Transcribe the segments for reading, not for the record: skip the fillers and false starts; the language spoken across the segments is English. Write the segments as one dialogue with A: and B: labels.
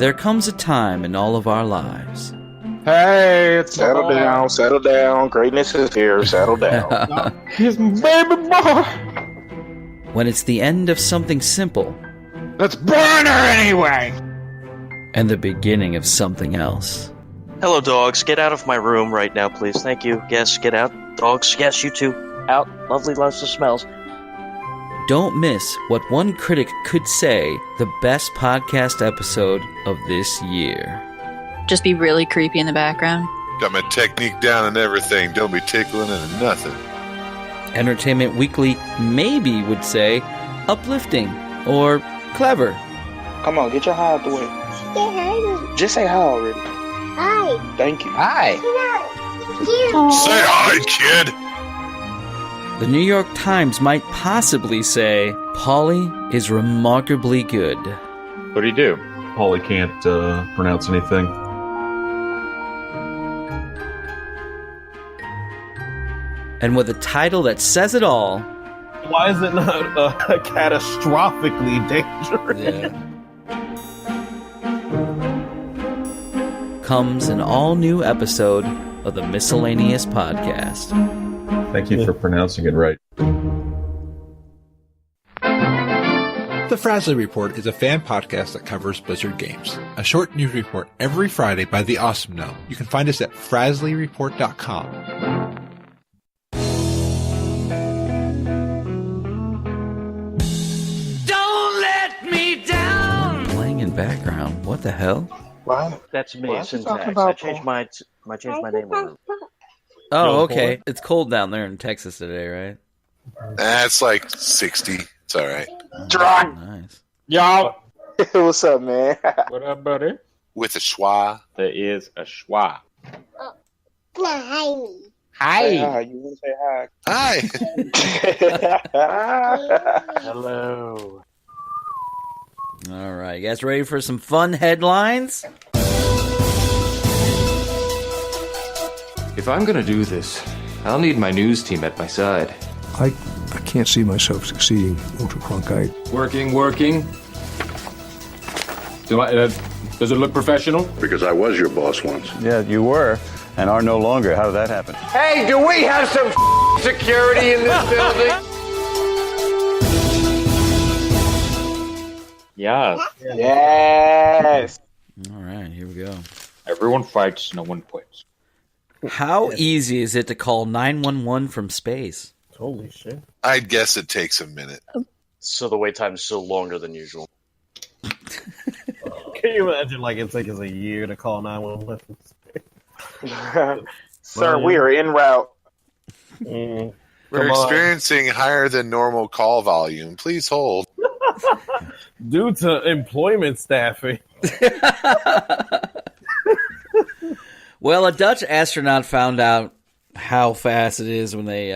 A: there comes a time in all of our lives.
B: Hey, it's
C: settle down. Greatness is here. Settle down.
B: He's my baby boy.
A: When it's the end of something simple.
B: Let's burn her anyway.
A: And the beginning of something else.
D: Hello, dogs. Get out of my room right now, please. Thank you. Yes, get out. Dogs, yes, you too. Out. Lovely, loves the smells.
A: Don't miss what one critic could say the best podcast episode of this year.
E: Just be really creepy in the background.
F: Got my technique down and everything. Don't be tickling into nothing.
A: Entertainment Weekly maybe would say uplifting or clever.
C: Come on, get your hi out the way.
G: Say hi.
C: Just say hi already.
G: Hi.
C: Thank you.
B: Hi.
F: Say hi, kid.
A: The New York Times might possibly say Polly is remarkably good.
B: What do you do?
H: Polly can't pronounce anything.
A: And with a title that says it all.
H: Why is it not catastrophically dangerous?
A: Yeah. Comes an all-new episode of the Miscellaneous Podcast.
H: Thank you for pronouncing it right.
I: The Frasley Report is a fan podcast that covers Blizzard games. A short news report every Friday by the Awesome Gnome. You can find us at FrasleyReport.com.
A: Don't let me down! Playing in background. What the hell?
C: Why?
D: That's me,
C: What?
D: Syntax. I changed my name over.
A: Oh, okay. It's cold down there in Texas today, right?
F: It's like 60. It's all right.
C: Drop.
A: Nice.
B: Y'all.
C: What's up, man?
B: What up, buddy?
F: With a schwa.
B: There is a schwa.
G: Hi.
C: Say
B: Hi.
C: hi. You want to say
F: Hi.
C: hi?
D: Hello.
A: All right. You guys ready for some fun headlines?
J: If I'm gonna do this, I'll need my news team at my side.
K: I can't see myself succeeding, Walter Cronkite.
J: Working. Does it look professional?
L: Because I was your boss once.
M: Yeah, you were, and are no longer. How did that happen?
J: Hey, do we have some security in this building?
B: Yes.
C: Yes.
A: All right. Here we go.
B: Everyone fights, no one quits.
A: How easy is it to call 911 from space?
H: Holy shit.
F: I'd guess it takes a minute.
D: So the wait time is still longer than usual.
H: Can you imagine, it's like it's a year to call 911?
C: Sir, we are en route.
F: We're experiencing higher than normal call volume. Please hold.
H: Due to employment staffing.
A: Well, a Dutch astronaut found out how fast it is when they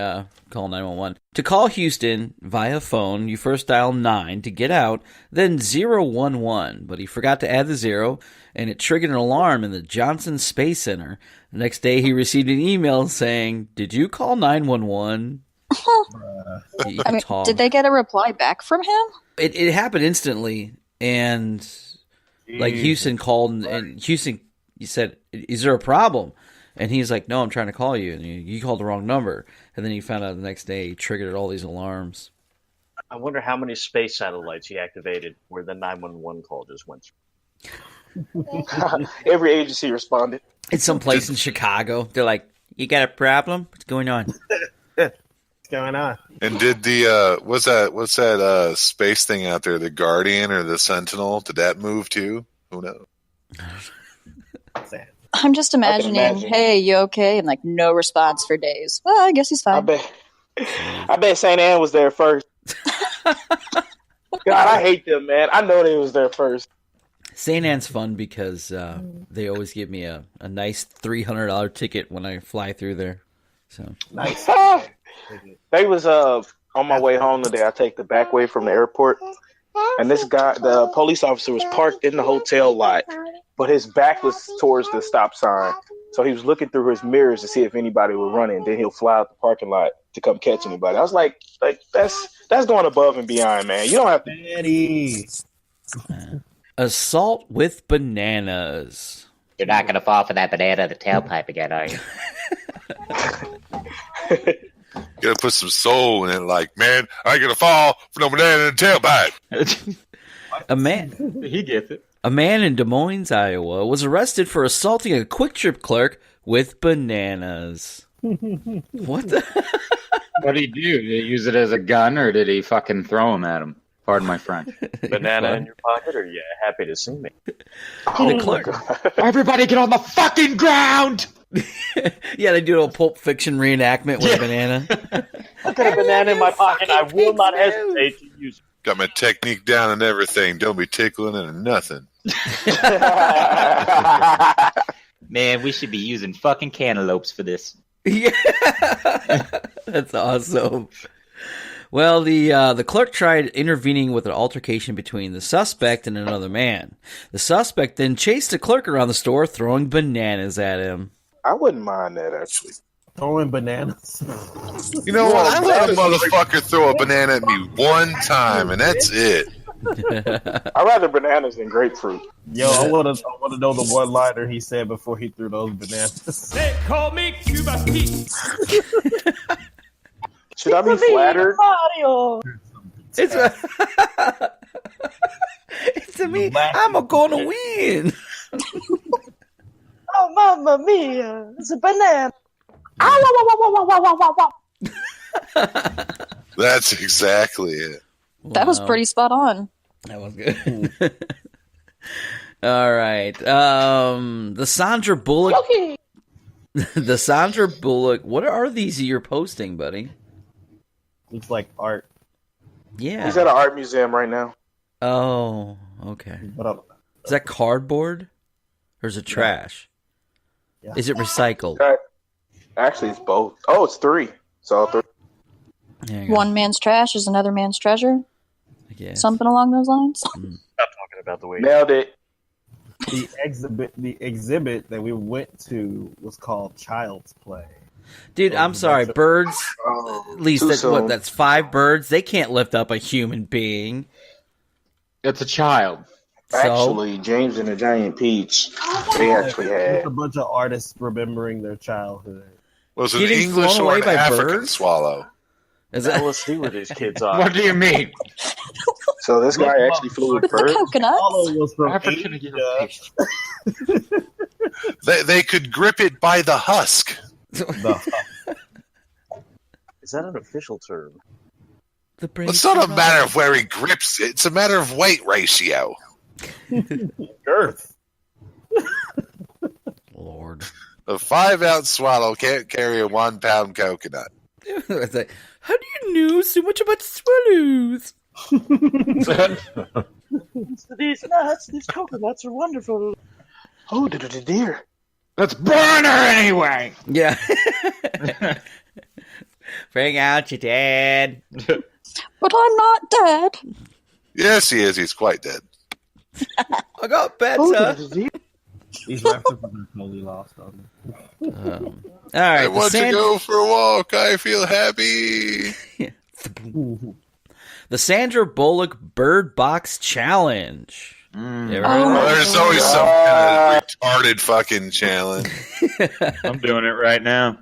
A: call 911. To call Houston via phone, you first dial 9 to get out, then 011. But he forgot to add the 0, and it triggered an alarm in the Johnson Space Center. The next day, he received an email saying, "Did you call 911?"
E: Did they get a reply back from him?
A: It happened instantly, and Houston called, and Houston said, "Is there a problem?" And he's like, "No, I'm trying to call you." And you called the wrong number. And then he found out the next day he triggered all these alarms.
D: I wonder how many space satellites he activated where the 911 call just went through.
C: Every agency responded.
A: It's someplace in Chicago. They're like, "You got a problem? What's going on?"
H: What's going on?
F: And did the what's that space thing out there, the Guardian or the Sentinel, did that move too? Who knows?
E: I'm just imagining, hey, you okay? And no response for days. Well, I guess he's fine.
C: I bet St. Anne was there first. God, I hate them, man. I know they was there first.
A: St. Anne's fun because they always give me a nice $300 ticket when I fly through there. So
H: nice.
C: They was on my way home today. I take the back way from the airport, and this guy, the police officer, was parked in the hotel lot, but his back was towards the stop sign. So he was looking through his mirrors to see if anybody was running. Then he'll fly out the parking lot to come catch anybody. I was like that's going above and beyond, man. You don't have to.
H: Daddy.
A: Assault with bananas.
L: You're not going to fall for that banana in the tailpipe again, are you?
F: You gotta put some soul in it, like, man, I ain't gonna fall for no banana in the tailpipe.
B: He gets it.
A: A man in Des Moines, Iowa, was arrested for assaulting a Quick Trip clerk with bananas. What the?
B: What did he do? Did he use it as a gun, or did he fucking throw him at him? Pardon my French.
D: Banana in your pocket, or you happy to see me?
A: The clerk.
B: Everybody get on the fucking ground!
A: Yeah, they do a Pulp Fiction reenactment with a banana.
D: I've got a banana in my pocket. I will not hesitate to use it.
F: Got my technique down and everything. Don't be tickling it or nothing.
L: Man, we should be using fucking cantaloupes for this.
A: Yeah, that's awesome. Well, the clerk tried intervening with an altercation between the suspect and another man. The suspect then chased the clerk around the store, throwing bananas at him.
C: I wouldn't mind that, actually.
H: Throwing bananas.
F: You know what? I let a motherfucker throw a banana at me one time, and that's it.
C: I'd rather bananas than grapefruit.
H: Yo, I want to know the one-liner he said before he threw those bananas.
J: They call me Cuba Pete.
C: Should I be flattered?
A: It's to me. I'm gonna win.
N: Oh, mamma mia! It's a banana.
F: That's exactly it.
E: That was pretty spot on.
A: That was good. All right. The Sandra Bullock. The Sandra Bullock. What are these you're posting, buddy?
H: Looks like art.
A: Yeah.
C: He's at an art museum right now.
A: Oh, okay. Is that cardboard? Or is it trash?
C: Yeah.
A: Is it recycled?
C: Actually, it's both. Oh, it's three. It's all three.
E: One man's trash is another man's treasure.
A: Yeah.
E: Something along those lines.
D: Stop talking about the way.
C: Nailed it.
H: The exhibit that we went to was called Child's Play.
A: Dude, I'm sorry. Birds, at least
C: soon.
A: that's 5 birds. They can't lift up a human being.
B: It's a child.
C: Actually, James and the Giant Peach, they actually had
H: It's a bunch of artists remembering their childhood.
F: Was it
A: Getting
F: English
A: flown
F: or
A: away
F: an
A: by
F: African
A: birds?
F: swallow?
A: Is that
D: LSD with these kids on.
B: What do you mean?
C: So this guy actually flew with birds.
E: Coconuts.
H: Was from
B: African
H: Asia.
F: They could grip it by the husk.
D: Is that an official term?
F: It's not a matter of where he grips it. It's a matter of weight ratio.
H: Girth.
A: Lord.
F: A 5-ounce swallow can't carry a 1-pound coconut.
A: It's like, how do you know so much about swallows?
N: These nuts, these coconuts are wonderful.
C: Oh, the deer.
B: Let's burn her anyway.
A: Yeah. Bring out your dad.
E: But I'm not dead.
F: Yes, he is. He's quite dead.
A: I got better.
H: These references are totally lost on me.
A: All right.
F: I want to go for a walk. I feel happy.
A: The Sandra Bullock Bird Box Challenge. You ever heard of
F: Well,
A: that?
F: there's always some kind of retarded fucking challenge.
B: I'm doing it right now.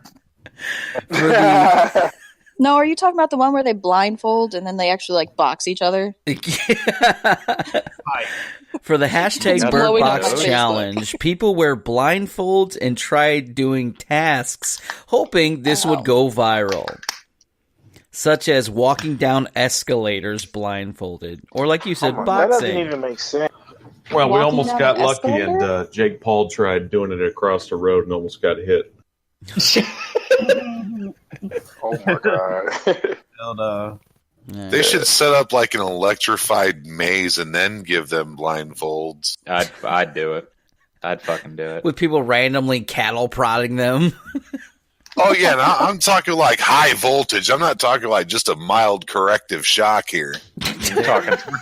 E: No, are you talking about the one where they blindfold and then they actually like box each other?
A: For the hashtag
E: It's
A: Bird
E: blowing up
A: Box
E: on Facebook.
A: Challenge, people wear blindfolds and try doing tasks, hoping this would go viral. Such as walking down escalators blindfolded. Or like you said,
C: That doesn't
A: boxing.
C: even make sense.
O: Well, we
E: Walking
O: almost
E: down
O: got
E: an
O: lucky, and
E: escalator?
O: Jake Paul tried doing it across the road and almost got hit.
C: Oh my god.
A: Yeah.
F: They should set up like an electrified maze and then give them blindfolds.
B: I'd do it. I'd fucking do it.
A: With people randomly cattle prodding them.
F: Oh yeah, and I'm talking like high voltage. I'm not talking like just a mild corrective shock here.
B: We're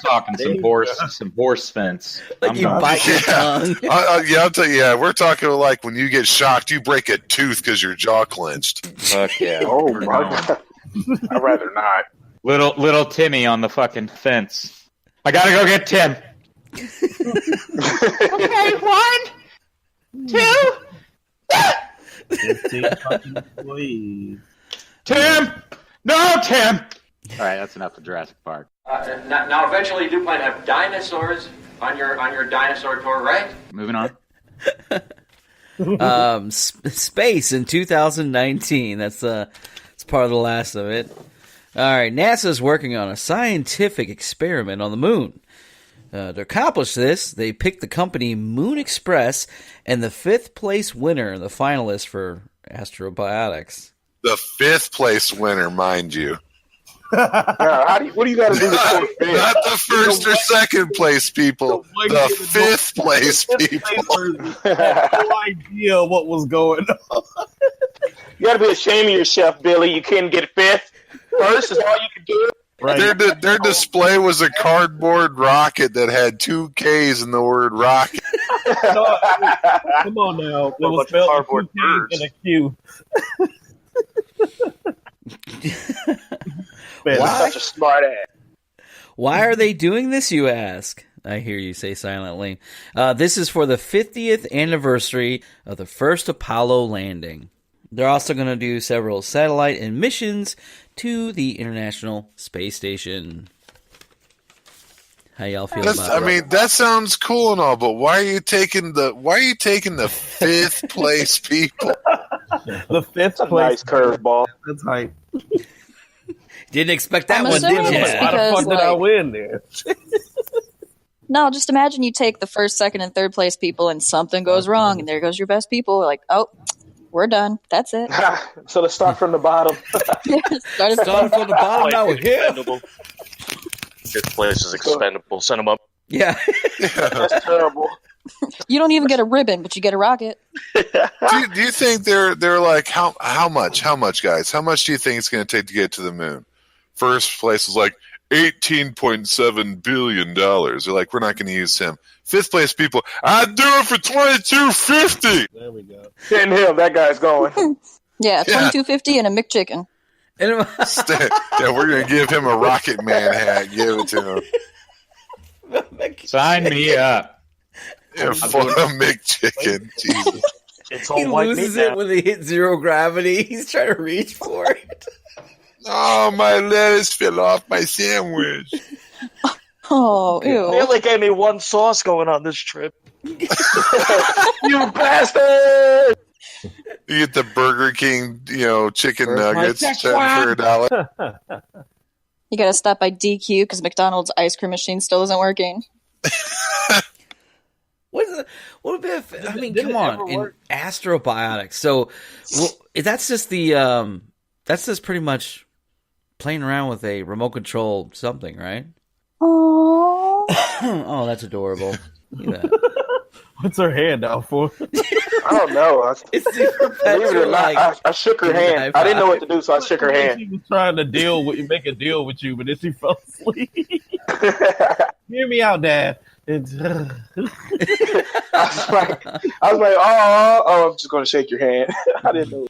B: talking some horse fence.
A: Like you bite your tongue.
F: I'll tell you. Yeah, we're talking like when you get shocked, you break a tooth because your jaw clenched.
B: Fuck yeah.
C: Oh my god. I'd rather not.
B: Little Timmy on the fucking fence. I gotta go get Tim.
L: Okay, 1, 2.
H: 15 fucking employees.
L: Tim! No, Tim! All right, that's enough of Jurassic Park.
J: Now, eventually, you do plan to have dinosaurs on your dinosaur tour, right?
L: Moving on.
A: Space in 2019. That's part of the last of it. All right, NASA's working on a scientific experiment on the moon. To accomplish this, they picked the company Moon Express and the 5th place winner, the finalist for Astrobiotics.
F: The 5th place winner, mind you.
C: What do you got to do to score fifth?
F: Not the first or second place people. The 5th place people.
H: Had no idea what was going on.
C: You got to be ashamed of yourself, Billy. You couldn't get fifth. First is all you could do.
F: Right. Their display was a cardboard rocket that had 2 K's in the word rocket.
H: No, come on now. There was spelled cardboard and a Q.
C: Wow. Such a smart ass.
A: Why are they doing this, you ask? I hear you say silently. This is for the 50th anniversary of the first Apollo landing. They're also going to do several satellite and missions to the International Space Station. How y'all feel about that?
F: I mean, that sounds cool and all, but why are you taking the 5th place people?
H: The 5th place
C: nice curveball.
H: That's hype.
A: Didn't expect that
E: I'm
A: one, did
E: assuming
A: you?
E: it's
H: How the
E: because,
H: fuck did I win there?
E: No, just imagine you take the first, second, and third place people and something goes wrong, and there goes your best people. Like, oh, we're done. That's it.
C: So let's start from the bottom.
A: Starting from the bottom, now we're here.
D: Fifth place is expendable. Send them up.
A: Yeah.
C: That's terrible.
E: You don't even get a ribbon, but you get a rocket.
F: Do you think they're like how much guys? How much do you think it's going to take to get to the moon? First place is like $18.7 billion. They're like, we're not going to use him. 5th place people, I'd do it for $22.50.
H: There we go.
C: Send him. That guy's going.
E: Yeah, $22.50 and a McChicken.
F: Yeah, we're going to give him a Rocket Man hat. Give it to him.
L: Sign me up.
F: Yeah, for a McChicken. Jesus.
D: It's all
A: He
D: white
A: loses
D: meat
A: it
D: now.
A: when they hit zero gravity. He's trying to reach for it.
F: Oh, my lettuce fell off my sandwich.
E: Oh, ew.
D: They only gave me one sauce going on this trip.
C: You bastard!
F: You get the Burger King, chicken
L: Where's my
F: nuggets
L: sex
F: for $1.
E: You gotta stop by DQ because McDonald's ice cream machine still isn't working.
A: What would be? I mean, come on, in Astrobiotics. So that's just that's just pretty much playing around with a remote control something, right?
E: Oh,
A: oh, that's adorable. Look at that.
H: What's her hand out for?
C: I don't know.
A: It's the
C: Believe it or not, I shook her hand. I didn't know what to do, so I shook her hand.
H: She was trying to make a deal with you, but then she fell asleep. Hear me out, Dad.
C: I was like, oh, I'm just gonna shake your hand. I didn't know.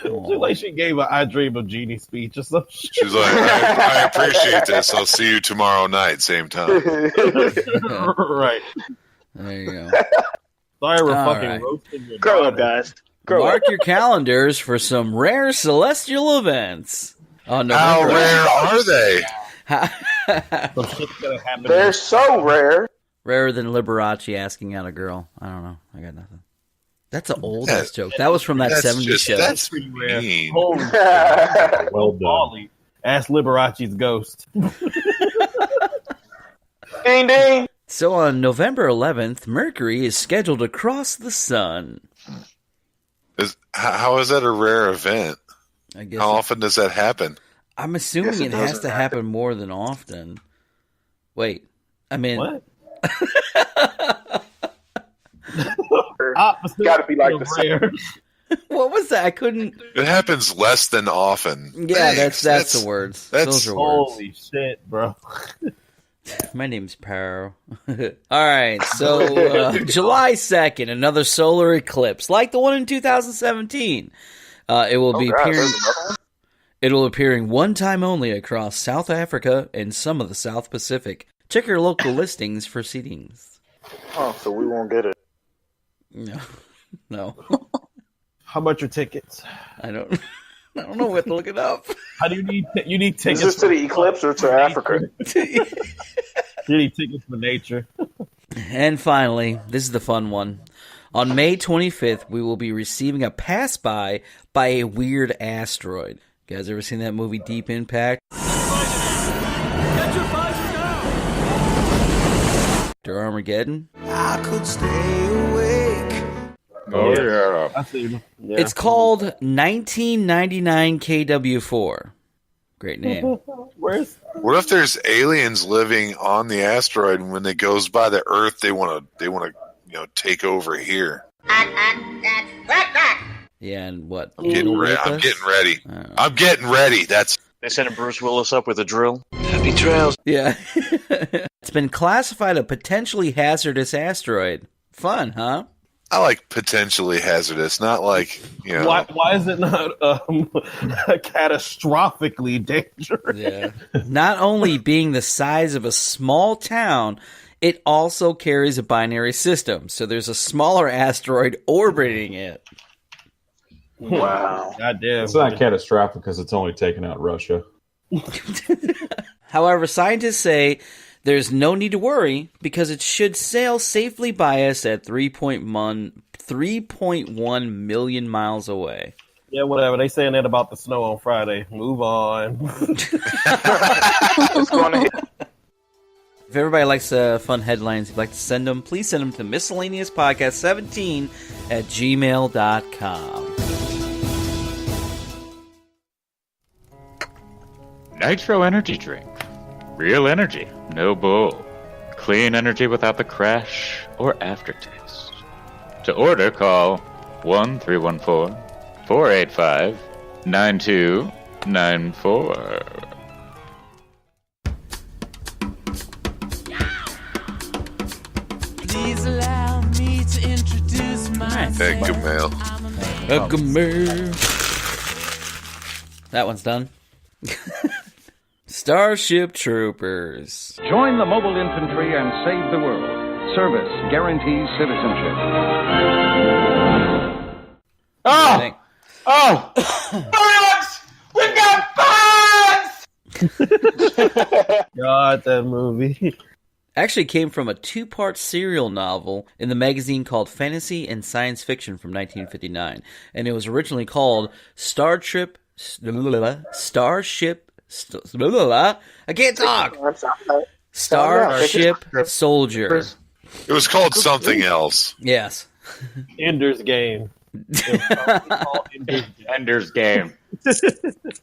H: Like she gave an "I Dream of Jeannie" speech or something.
F: She's like, I appreciate this. I'll see you tomorrow night, same time.
H: Right.
A: There you go.
H: Sorry, we're
A: All
H: fucking
A: right.
H: roasting your
C: Grow
H: daughter.
C: up, guys.
A: Mark your calendars for some rare celestial events. On
F: How
A: November.
F: rare are they?
H: Some shit's gonna happen.
C: They're so rare.
A: Rarer than Liberace asking out a girl. I don't know. I got nothing. That's an old ass joke. That was from that 70s show.
F: That's
H: pretty rare.
F: mean.
H: Holy
O: Well done.
H: Molly. Ask Liberace's ghost.
C: Ding ding.
A: So on November 11th, Mercury is scheduled to cross the sun.
F: How is that a rare event?
A: I guess
F: How often does that happen?
A: I'm assuming
C: Guess it
A: it has
C: doesn't
A: to happen more than often. Wait, I mean,
H: What?
C: Got to be like the
H: rare.
A: what was that? I couldn't.
F: It happens less than often.
A: Yeah,
F: Thanks.
A: that's the words.
F: that's-
A: Those are words.
H: Holy shit, bro.
A: My name's Paro. All right, so July 2nd, another solar eclipse, like the one in 2017. It will be appearing. It will appearing one time only across South Africa and some of the South Pacific. Check your local listings for seatings.
C: Oh, so we won't get it.
A: No.
H: How much are tickets?
A: I don't know. We have to look it up.
H: How do you need tickets?
C: Is this to the eclipse or to Africa?
H: You need tickets for nature.
A: And finally, this is the fun one. On May 25th, we will be receiving a pass-by by a weird asteroid. You guys ever seen that movie Deep Impact?
P: Get your visor down!
A: Or Armageddon?
P: I could stay awake.
F: Oh, yeah.
H: I see. Yeah.
A: It's called 1999 KW4. Great name.
F: What if there's aliens living on the asteroid, and when it goes by the Earth, they want to take over here?
A: Yeah, and what?
F: I'm getting ready. I'm getting ready.
D: They sent Bruce Willis up with a drill.
P: Happy trails.
A: Yeah. It's been classified a potentially hazardous asteroid. Fun, huh?
F: I like potentially hazardous, not like,
H: Why is it not catastrophically dangerous?
A: Yeah. Not only being the size of a small town, it also carries a binary system. So there's a smaller asteroid orbiting it.
C: Wow.
H: Goddamn.
O: It's not catastrophic because it's only taken out Russia.
A: However, scientists say there's no need to worry because it should sail safely by us at 3.1 million miles away.
H: Yeah, whatever. They saying that about the snow on Friday. Move on.
A: If everybody likes fun headlines, you'd like to send them, please send them to miscellaneouspodcast17@gmail.com.
B: Nitro Energy Drink. Real energy, no bull. Clean energy without the crash or aftertaste. To order, call 1-314-485-9294.
P: Please allow me to introduce myself.
F: Hey, good mail.
A: That one's done. Starship Troopers.
Q: Join the mobile infantry and save the world. Service guarantees citizenship.
L: Oh! Oh! We've got bombs!
H: God, that movie.
A: Actually came from a 2-part serial novel in the magazine called Fantasy and Science Fiction from 1959. And it was originally called Starship I can't talk. Starship Soldier.
F: It was called something else.
A: Yes.
H: Ender's Game.
B: Ender's Game.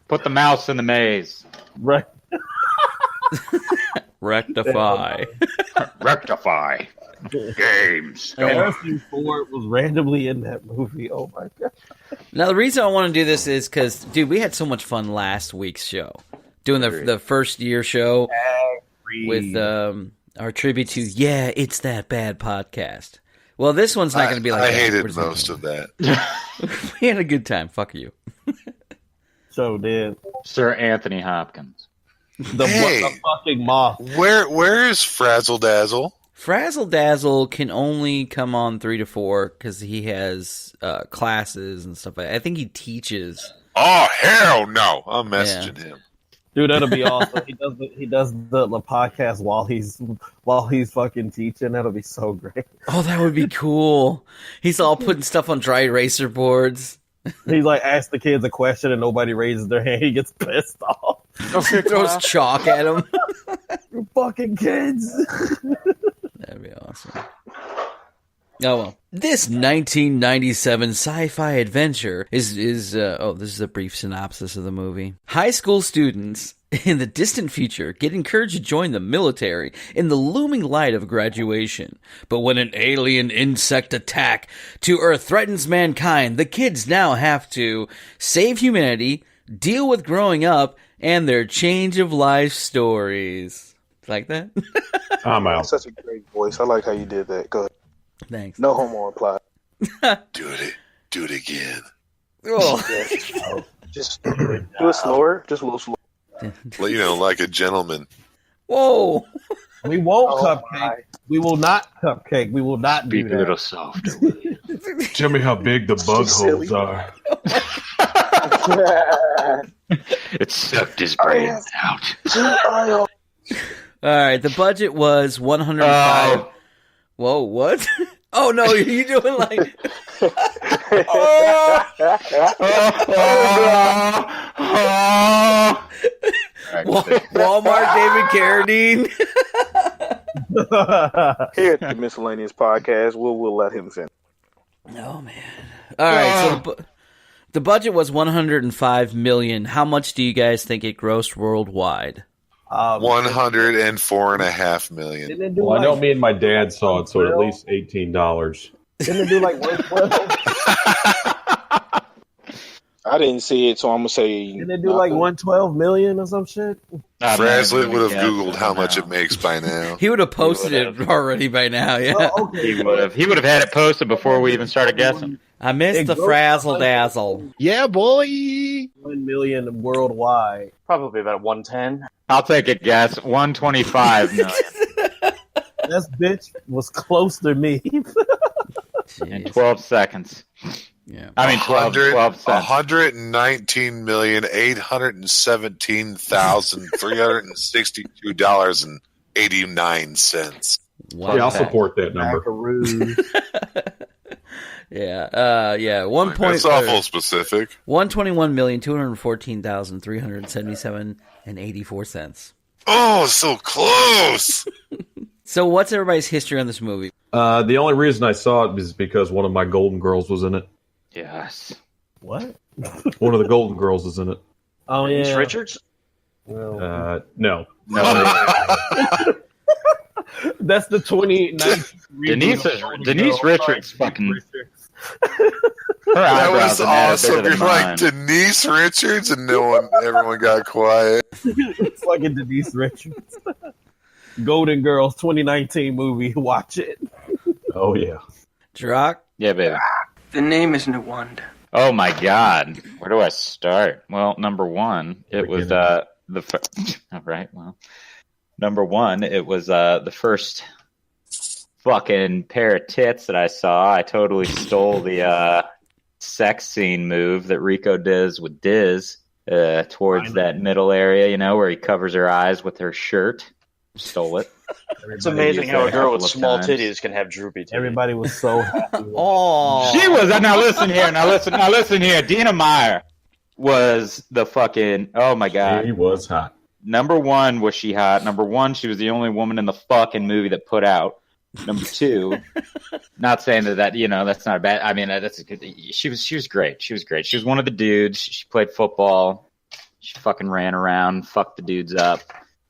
B: Put the mouse in the maze.
H: Right.
A: Rectify.
B: Rectify. Games.
H: Harrison Ford was randomly in that movie. Oh my god.
A: Now the reason I want to do this is because, dude, we had so much fun last week's show. Doing the first year show with our tribute to It's That Bad podcast. Well, this one's not going to be like
F: I
A: that.
F: hated most of that.
A: We had a good time. Fuck you.
H: So did
B: Sir Anthony Hopkins.
H: The fucking moth.
F: Where is Frazzle Dazzle?
A: Frazzle Dazzle can only come on 3 to 4 because he has classes and stuff. I think he teaches.
F: Oh hell no! I'm messaging him.
H: Dude, that'll be awesome. He does the podcast while he's fucking teaching. That'll be so great.
A: Oh, that would be cool. He's all putting stuff on dry eraser boards.
H: He like asks the kids a question and nobody raises their hand. He gets pissed off.
A: Throws chalk at him.
H: You fucking kids.
A: That'd be awesome. Oh well. This 1997 sci-fi adventure is this is a brief synopsis of the movie. High school students in the distant future get encouraged to join the military in the looming light of graduation. But when an alien insect attack to Earth threatens mankind, the kids now have to save humanity, deal with growing up, and their change of life stories. Like that?
O: I'm out.
C: Such a great voice. I like how you did that. Go ahead.
A: Thanks.
C: No homo implied.
F: Do it again.
A: Oh.
C: Just do it slower. Just a little slower.
F: Like a gentleman.
A: Whoa.
H: We won't cupcake. We will not cupcake. We will not do
B: Speak
H: that.
B: a little softer.
O: Tell me how big the bug holes are.
B: It sucked his brains out.
A: All right, the budget was 105. Whoa, what? Oh no, you doing like? Walmart David Carradine.
C: Here at the Miscellaneous Podcast, we'll let him finish.
A: Oh man! All right, so the budget was 105 million. How much do you guys think it grossed worldwide?
F: 104.5 million.
O: Well, I know me and my dad saw it, so at least $18.
H: Didn't it do like 112?
C: I didn't see it, so I'm gonna say.
H: Didn't it do like 112 million or some shit?
F: Frasley would have Googled how much it makes by now.
A: He would have posted it already by now. Yeah,
B: He would have. He would have had it posted before we even started guessing.
A: I missed the frazzle dazzle.
R: Yeah, boy.
H: 1 million worldwide.
D: Probably about 110.
B: I'll take a guess. 125 million.
H: That bitch was close to me.
B: In 12 seconds.
A: Yeah.
B: I mean, 12 cents.
F: $119,817,362.89.
A: Wow.
O: Yeah, I'll support that number.
A: Yeah. 1 point.
F: That's awful specific.
A: 121,214,377.84.
F: Oh, so close.
A: So, what's everybody's history on this movie?
O: The only reason I saw it is because one of my Golden Girls was in it.
B: Yes.
H: What?
O: One of the Golden Girls is in it.
H: Oh, yeah.
D: Denise Richards?
O: No.
B: No.
H: That's the 2019.
B: Denise Richards fucking. Her
F: That
B: eyebrows
F: was
B: and that are
F: awesome.
B: bigger
F: You're
B: than
F: like
B: mine.
F: Denise Richards, and everyone got quiet.
H: It's like a Denise Richards. Golden Girls 2019 movie. Watch it.
O: Oh, yeah.
A: Drock?
B: Yeah, baby.
S: The name is Nawanda.
B: Oh my God, where do I start? Well, number one, it was all right. Well, number one, it was the first fucking pair of tits that I saw. I totally stole the sex scene move that Rico does with Diz towards that middle area, you know, where he covers her eyes with her shirt. Stole it.
D: It's amazing how a girl with small
B: times.
D: titties can have droopy titties.
H: Everybody was so happy.
A: Oh,
B: She was. Now listen here. Now listen here. Dina Meyer was the fucking. Oh my God.
O: She was hot.
B: Number one, was she hot? Number one, she was the only woman in the fucking movie that put out. Number two, not saying that you know that's not a bad. I mean that's a good. She was great. She was great. She was one of the dudes. She played football. She fucking ran around, fucked the dudes up.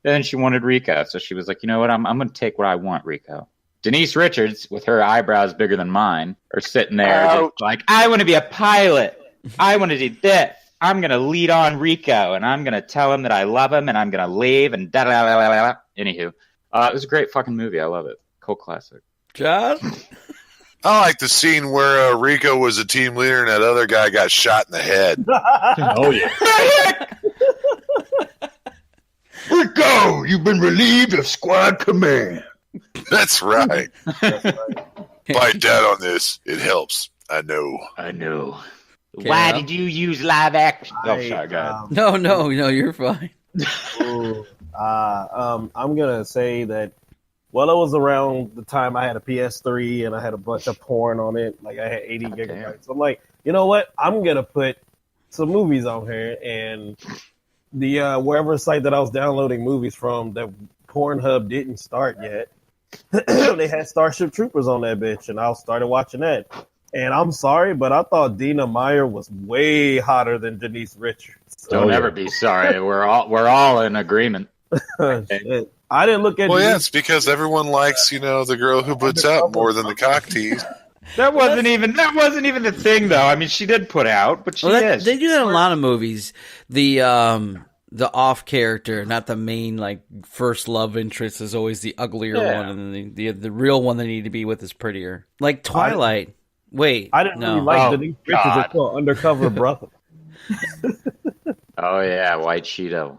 B: Then she wanted Rico, so she was like, you know what? I'm going to take what I want, Rico. Denise Richards, with her eyebrows bigger than mine, are sitting there just like, I want to be a pilot. I want to do this. I'm going to lead on Rico, and I'm going to tell him that I love him, and I'm going to leave, and da-da-da-da-da-da. Anywho, it was a great fucking movie. I love it. Cult classic.
A: John?
F: I like the scene where Rico was a team leader and that other guy got shot in the head.
O: Oh, yeah.
R: Rico, you've been relieved of squad command.
F: That's right. Bite down on this. It helps. I know.
A: Okay,
B: Why
A: now.
B: did you use live action? Oh, sorry, go ahead.
A: No, you're fine.
H: I'm gonna say that. Well, it was around the time I had a PS3 and I had a bunch of porn on it. Like I had 80 gigabytes. I'm like, you know what? I'm gonna put some movies on here, and the wherever site that I was downloading movies from, that Pornhub didn't start yet. They had Starship Troopers on that bitch, and I started watching that. And I'm sorry, but I thought Dina Meyer was way hotter than Denise Richards.
B: Don't ever be sorry. We're all in agreement.
H: Shit. I didn't look at.
F: Well,
H: Denise.
F: yeah, it's because everyone likes, the girl who puts out more than the cock tease.
B: That wasn't even the thing, though. I mean, she did put out, but
A: They do that in a lot of movies. The off character, not the main first love interest, is always the uglier one, and then the real one they need to be with is prettier. Like Twilight. Wait,
H: I didn't really like Denise Richards until Undercover Brother.
B: Oh yeah, White Cheeto.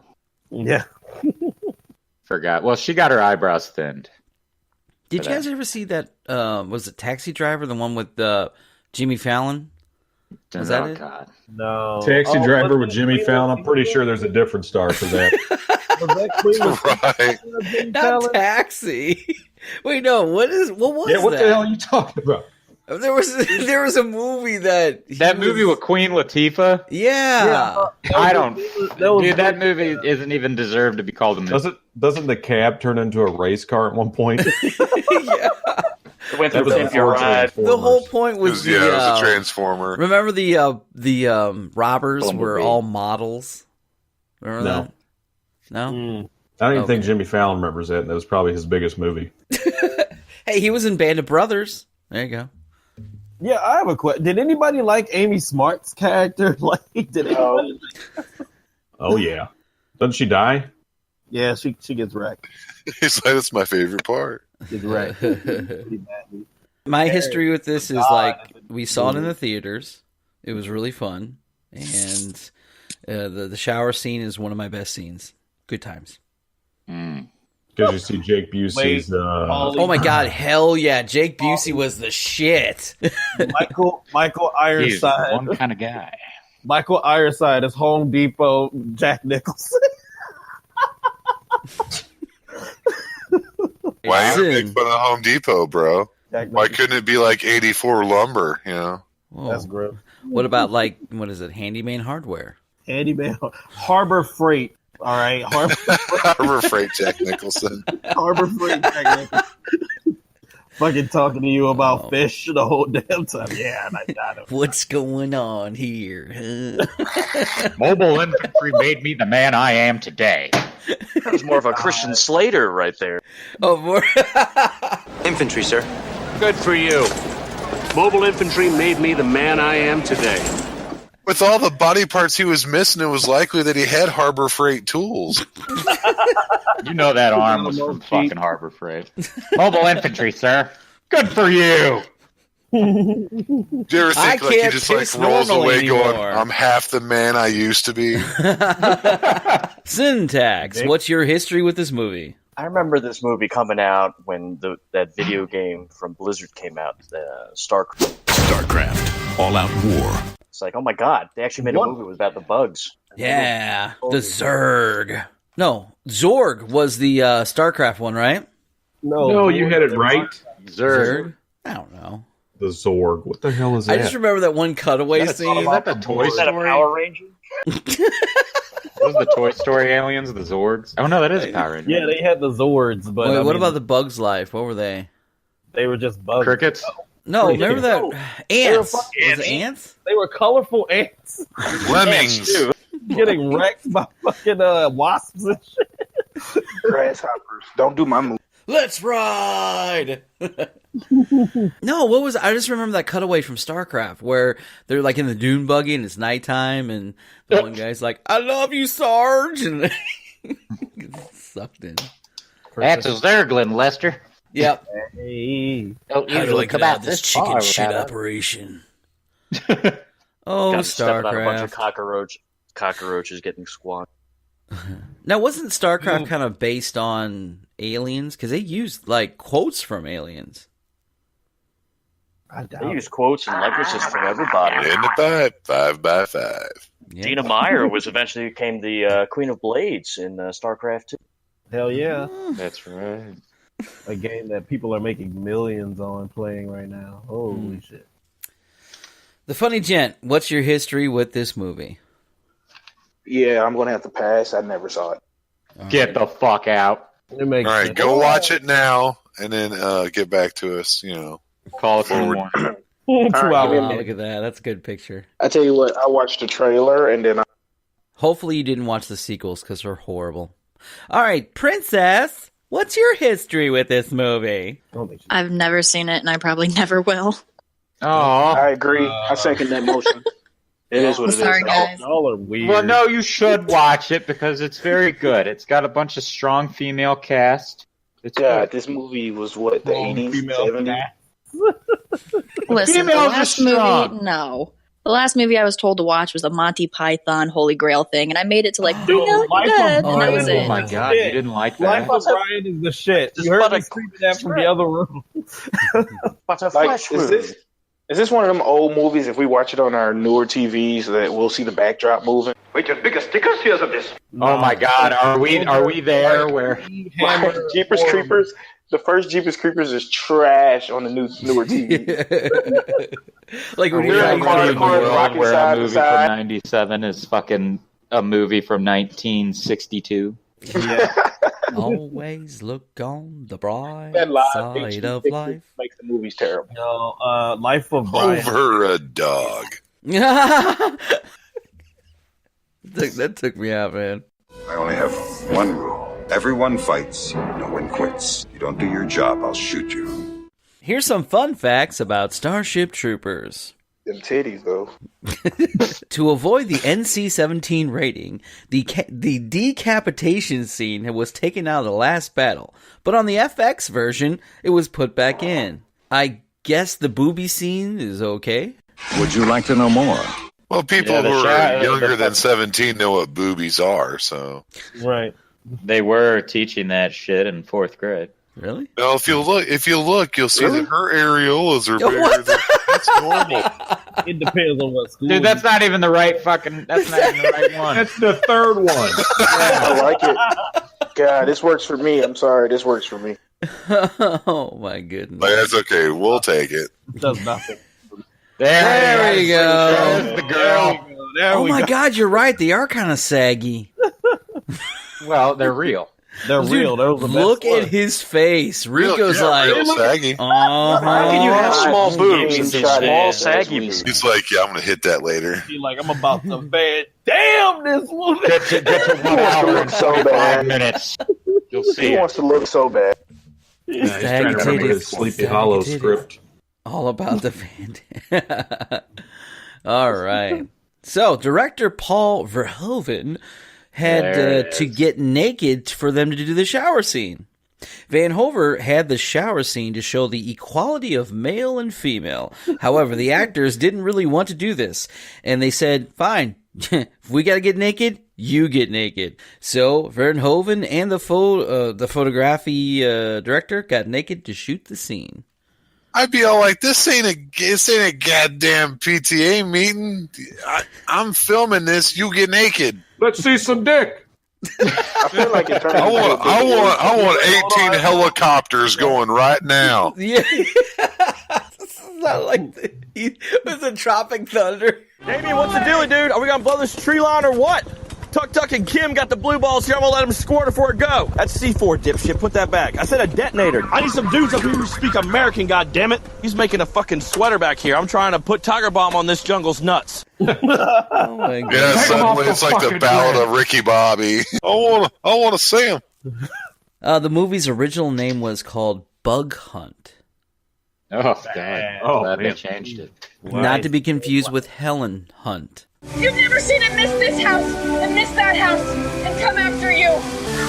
H: Yeah.
B: forgot. Well, she got her eyebrows thinned.
A: Did you guys ever see that? Was it Taxi Driver, the one with Jimmy Fallon? Was that it?
B: God.
H: No.
O: Taxi Driver with Jimmy Fallon. I'm pretty sure there's a different star for that.
H: Was that Queen
A: Not Taxi. Wait, no. What was
O: Yeah, what
A: that?
O: the hell are you talking about?
A: There was a movie that
B: movie with Queen Latifah.
A: Yeah.
B: I don't. Dude, that movie isn't even deserved to be called a movie.
O: Doesn't the cab turn into a race car at one point?
D: It went through
A: The whole point was
F: it was a transformer.
A: Remember the robbers were all models. Remember that? No.
O: I don't even think Jimmy Fallon remembers that. That was probably his biggest movie.
A: Hey, he was in Band of Brothers. There you go.
H: Yeah, I have a question. Did anybody like Amy Smart's character? Like, did anybody?
O: Oh yeah, doesn't she die?
H: Yeah, she gets wrecked.
F: It's like, that's my favorite part.
H: She's wrecked.
A: My history with this is like we saw it in the theaters. It was really fun, and the shower scene is one of my best scenes. Good times.
O: Because you see Jake Busey's.
A: Oh my God! Hell yeah! Jake Busey was the shit.
H: Michael Ironside,
B: one kind of guy.
H: Michael Ironside is Home Depot Jack Nicholson.
F: Why you make fun of Home Depot, bro? Why couldn't it be like 84 lumber? You know,
H: that's gross.
A: What about what is it? Handyman Hardware.
H: Handyman Harbor Freight. All right,
F: Harbor Freight Jack Nicholson.
H: Harbor Freight Jack Nicholson. Fucking talking to you about fish the whole damn time. Yeah, and I got him.
A: What's going on here?
B: Mobile infantry made me the man I am today.
D: That was more of a Christian Slater right there.
A: Oh, more
T: infantry, sir.
J: Good for you. Mobile infantry made me the man I am today.
F: With all the body parts he was missing, it was likely that he had Harbor Freight tools.
B: You know that arm was from fucking Harbor Freight. Mobile infantry, sir. Good for you.
F: Do you ever think he just rolls away going, I'm half the man I used to be?
A: Syntax, what's your history with this movie?
D: I remember this movie coming out when that video game from Blizzard came out,
K: StarCraft, All-Out War.
D: It's like, oh my God, they actually made a movie about the bugs.
A: Yeah, the Zerg. No, Zorg was the StarCraft one, right?
O: No, you had it right.
A: Zerg? I don't know.
O: The Zorg. What the hell is that?
A: I just remember that one cutaway scene.
B: Is that the Toy
D: Is that a
B: Story?
D: Power Ranger?
B: Those are the Toy Story aliens, the Zorgs? Oh no, that is a Power Ranger.
H: Yeah, they had the Zords, but
A: wait, what about the Bugs Life? What were they?
H: They were just bugs.
B: Crickets?
A: No, remember that? Ants. Was it ants?
H: They were colorful ants.
F: Lemmings.
H: Getting wrecked by fucking wasps and shit.
C: Grasshoppers. Don't do my move.
A: Let's ride! No, what was I just remember that cutaway from StarCraft where they're like in the dune buggy and it's nighttime and the one guy's like, I love you, Sarge, and sucked in.
B: That's a Zerglin, Lester.
A: Yep.
H: Hey.
B: Don't
A: How do
B: usually
A: I
B: come
A: get out
B: out
A: of this
B: this
A: chicken
B: far
A: shit
B: without it.
A: operation?
D: Got stepping on a bunch of
A: StarCraft.
D: cockroaches getting squawked.
A: Now, wasn't StarCraft kind of based on aliens? Because they used like quotes from aliens.
D: They use quotes and likenesses from everybody.
F: In the pipe, 5x5.
A: Yeah.
D: Dina Meyer was eventually became the Queen of Blades in StarCraft 2.
H: Hell yeah.
B: That's right.
H: A game that people are making millions on playing right now. Holy shit.
A: The Funny Gent, what's your history with this movie?
C: Yeah, I'm going to have to pass. I never saw it.
B: Get the fuck out.
H: It makes
F: All right,
H: sense.
F: go watch it now, and then get back to us,
B: Call us in the morning.
H: 2 hours.
A: Oh, look at that. That's a good picture.
C: I tell you what, I watched the trailer and then
A: Hopefully you didn't watch the sequels because they're horrible. All right, Princess, what's your history with this movie?
E: I've never seen it, and I probably never will.
B: Oh,
C: I agree. I second that motion. It is what it is.
E: Sorry, guys.
H: Y'all are weird.
B: Well, no, you should watch it because it's very good. It's got a bunch of strong female cast. It's
C: God,
B: good.
C: this movie was what, the 80s, 70s?
E: Listen, the
B: Females are
E: last movie,
B: strong.
E: no. The last movie I was told to watch was a Monty Python Holy Grail thing, and I made it to like 3 million dead, and that was it.
B: Oh my god, you didn't like that?
H: Life of Brian is the shit. You heard me screaming that from the other room.
C: Is this one of them old movies? If we watch it on our newer TVs, that we'll see the backdrop moving.
R: Wait, your biggest stickers? Here's of this.
B: Oh my god, are we there where
C: Jeepers Creepers? The first Jeepers Creepers is trash on the newer TV.
B: like when you're in the world where a movie from '97 is fucking a movie from 1962.
H: Yeah.
A: Always look on the bright side of life.
C: Makes the movies terrible.
H: No, Life of Brian.
F: Over a dog.
A: That took me out, man.
U: I only have one rule. Everyone fights, no one quits. You don't do your job, I'll shoot you.
A: Here's some fun facts about Starship Troopers.
C: Them titties, though.
A: To avoid the NC-17 rating, the decapitation scene was taken out of the last battle, but on the FX version, it was put back in. I guess the booby scene is okay?
U: Would you like to know more?
F: Well, people who are younger than 17 know what boobies are, so...
H: Right.
B: They were teaching that shit in 4th grade.
A: Really?
F: Well, if you look, you'll see that her areolas are bigger than... That's normal.
H: It depends on what school.
B: Dude, that's not even the right fucking... That's not even the right one.
O: That's the third one.
C: I like it. God, this works for me. I'm sorry, this works for me.
A: Oh, my goodness.
F: But that's okay. We'll take it.
H: It does nothing.
A: There we go.
B: There's the girl.
A: Oh, my God, you're right. They are kind of saggy.
B: Well, they're real.
H: They're
A: Dude,
H: real. They're the
A: look
H: best
A: at his face. Rico's
F: real saggy.
D: How can you have small boobs and small saggy boobs?
F: He's like, yeah, I'm going to hit that later.
H: Be like, I'm about to bed. Damn this woman.
B: Get to 1 hour and 5 minutes. You'll see.
C: He wants to look so bad.
O: He's trying to remember his Sleepy Hollow script.
A: All about the fan. All right. So, director Paul Verhoeven had to get naked for them to do the shower scene. Van Hover had the shower scene to show the equality of male and female. However, the actors didn't really want to do this, and they said, fine, if we got to get naked, you get naked. So Verhoeven and the photography director got naked to shoot the scene.
F: I'd be all like, this ain't a goddamn PTA meeting. I'm filming this. You get naked.
O: Let's see some dick.
C: I feel like it turned.
F: I want 18 helicopters going right now.
A: Yeah. This is not like it was a Tropic Thunder.
V: Damien, what's the dealie, dude? Are we gonna blow this tree line or what? Tuck and Kim got the blue balls here. I'm gonna let them squirt before it go. That's C4, dipshit. Put that back. I said a detonator. I need some dudes up here who speak American, goddammit. He's making a fucking sweater back here. I'm trying to put Tiger Bomb on this jungle's nuts.
A: Oh my God.
F: Yeah, suddenly it's like the Ballad of Ricky Bobby. I want to see him.
A: The movie's original name was called Bug Hunt.
B: Oh, God. Glad they changed it.
A: Not to be confused with Helen Hunt.
W: You've never seen him miss this house and miss that house and come after you.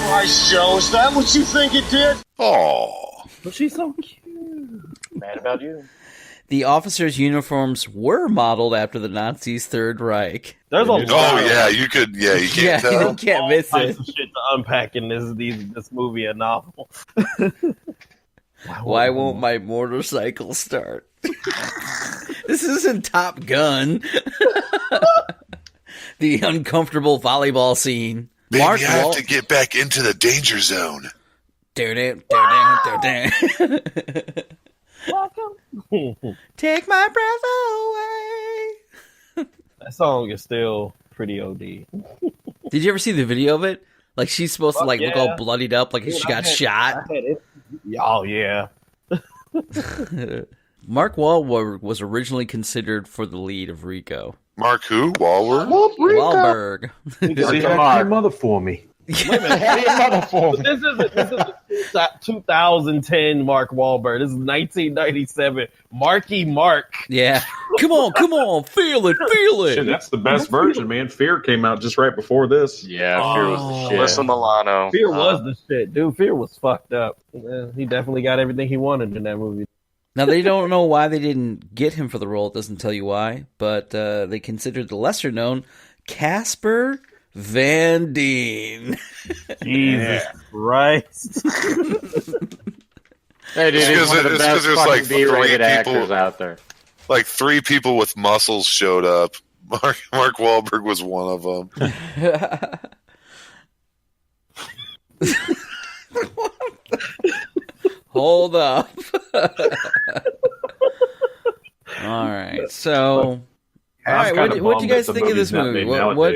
R: Christ, Joe, is that what you think it did?
F: Oh,
H: but she's so cute.
D: Mad about you.
A: The officers' uniforms were modeled after the Nazis' Third Reich.
H: There's a
F: you can't tell.
A: You can't miss it.
H: Shit to unpack in this movie and novel.
A: Why won't my motorcycle start? This isn't Top Gun. The uncomfortable volleyball scene.
F: Baby, I have to get back into the danger zone.
A: Take my breath away.
H: That song is still pretty OD.
A: Did you ever see the video of it? Like, she's supposed to look all bloodied up, like she got shot.
H: Oh, yeah.
A: Mark Wahlberg was originally considered for the lead of Rico.
F: Mark who? Wahlberg?
A: Wahlberg.
O: See that mother for me.
H: Wait a minute. This is 2010 Mark Wahlberg. This is 1997 Marky Mark.
A: Yeah. Come on. Feel it.
O: Shit, that's the best version, man. Fear came out just right before this.
B: Yeah, Fear was the shit.
D: Alyssa Milano.
H: Fear was the shit, dude. Fear was fucked up. He definitely got everything he wanted in that movie.
A: Now, they don't know why they didn't get him for the role. It doesn't tell you why, but they considered the lesser-known Casper Van Dien.
H: Jesus Christ.
B: Hey, dude, he's one of the best
F: there's
B: fucking
F: like
B: B-rated
F: 3
B: actors
F: people
B: out there.
F: Like 3 people with muscles showed up. Mark Wahlberg was one of them.
A: Hold up. All right. So, all right. What do you guys think of this movie? What?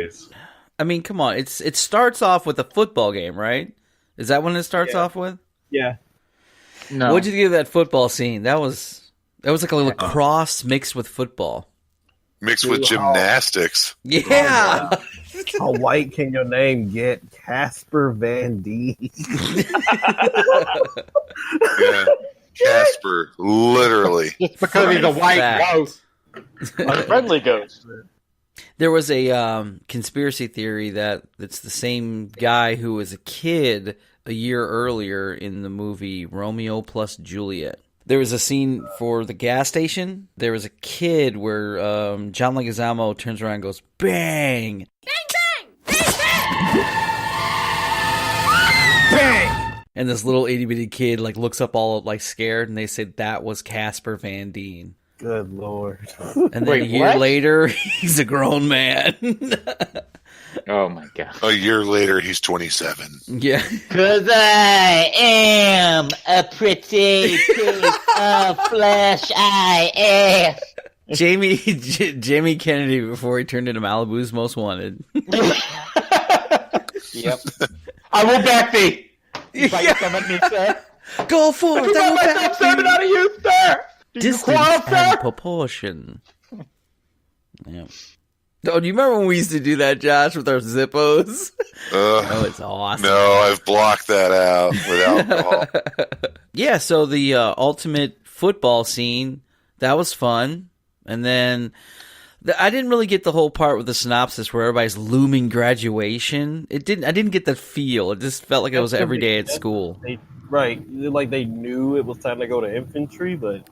A: I mean, come on. It starts off with a football game, right? Is that when it starts off with?
H: Yeah.
B: No.
A: What'd you think of that football scene? That was like a lacrosse mixed with football.
F: Mixed with gymnastics.
A: Yeah.
H: How white can your name get? Casper Van Dien.
F: Yeah. Casper, literally.
B: Just because he's a white ghost.
N: A friendly ghost.
A: There was a conspiracy theory that it's the same guy who was a kid a year earlier in the movie Romeo plus Juliet. There was a scene for the gas station. There was a kid where John Leguizamo turns around and goes, bang! Bang! And this little itty-bitty kid looks up all scared, and they said that was Casper Van Dien.
H: Good Lord.
A: And then a year later, he's a grown man.
B: Oh, my God.
F: A year later, he's 27.
A: Yeah.
G: Because I am a pretty piece of flesh, I am.
A: Jamie Kennedy before he turned into Malibu's Most Wanted.
B: Yep. I will back thee. If I come at me, sir.
A: Go for it. I will back
B: you. Out of you, sir.
A: Distance and proportion. Yeah. Oh, do you remember when we used to do that, Josh, with our Zippos? Oh, it's awesome.
F: No, I've blocked that out with alcohol.
A: Yeah, so the ultimate football scene, that was fun. And then I didn't really get the whole part with the synopsis where everybody's looming graduation. I didn't get the feel. It just felt like it was every day at school.
H: Right. Like they knew it was time to go to infantry, but...